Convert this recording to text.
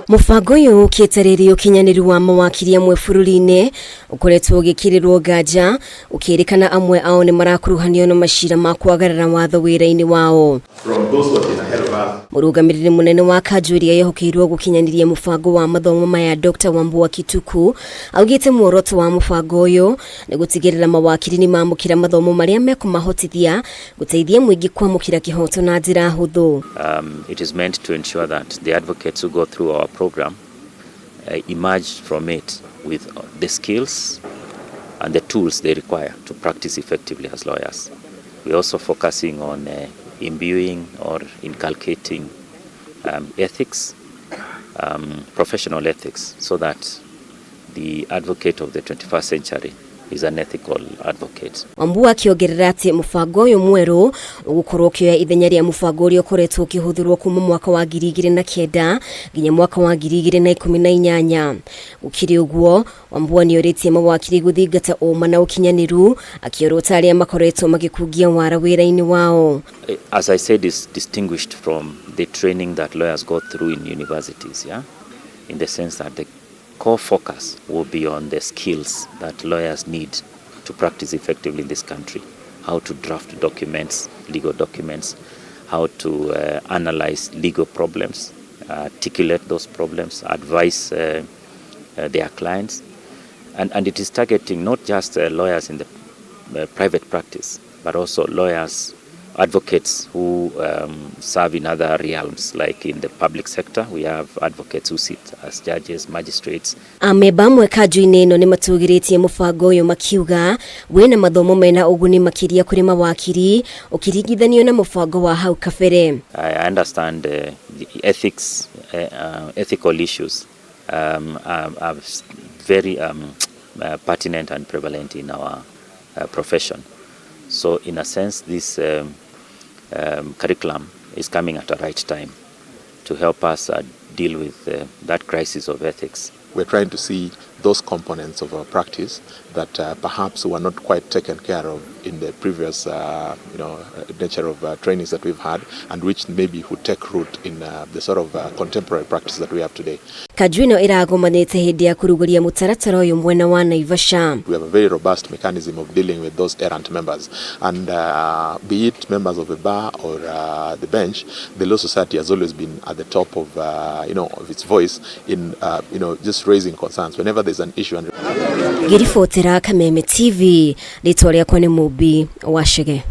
Mubango uyu ukitarĩrio ukinyaniru wa Mawakiri amwe bururi-ini ukoretwo ugikirirwo nganja ukirikana amwe ao ni marakuruhanio na mashira ma kwagarara watho wira-ini wao. Murugamiriri munene wa kanju iria yehokeirwo gukinyaniria mubango wa mathomo maya Dr. Wambua augite muoroto wa mubango uyu ni gutigirira mawakiri ni mamukira mathomo maria mekumahotithia guteithia mwingi kwamukira kihoto na njira huthu. It is meant to ensure that the advocates who go through our program emerge from it with the skills and the tools they require to practice effectively as lawyers. We're also focusing on imbuing or inculcating ethics, professional ethics, so that the advocate of the 21st century is an ethical advocate. Wambua akiongerera ati mubango uyu mweru ugukorwo kioya ithenya ria mubango uria ukoretwo ukihuthirwo kuma mwaka wa 2009 nginya mwaka wa 2018. Ukiri uguo Wambua nioritie mawakiri guthingata uma na ukinyaniru akiorota aria makoretwo magikugia wara wira-ini wao. As I said, is distinguished from the training that lawyers go through in universities, in the sense that the core focus will be on the skills that lawyers need to practice effectively in this country. How to draft documents, legal documents, how to analyze legal problems, articulate those problems, advise their clients. And it is targeting not just lawyers in the private practice, but also lawyers, advocates who serve in other realms, like in the public sector. We have advocates who sit as judges, magistrates. Ameba mwe kanju-ini ino ni matugiritie mubango uyu makiuga wina mathomo mena uguni makiria kuri mawakiri ukiringithanio na mubango wa hau kabere. I understand the ethics, ethical issues are very pertinent and prevalent in our profession. So in a sense, this curriculum is coming at the right time to help us deal with that crisis of ethics. We're trying to see those components of our practice that perhaps were not quite taken care of in the previous nature of trainings that we've had, and which maybe would take root in the sort of contemporary practice that we have today. Kanju ino iragomanite hindi ya kuruguria Mutaratara uyu mwena wa Naivasha. We have a very robust mechanism of dealing with those errant members, and be it members of the bar or the bench, the Law Society has always been at the top of of its voice in just raising concerns whenever there's an issue. Girifotera Kameme TV, litwa riakwa ni Mubi Washige.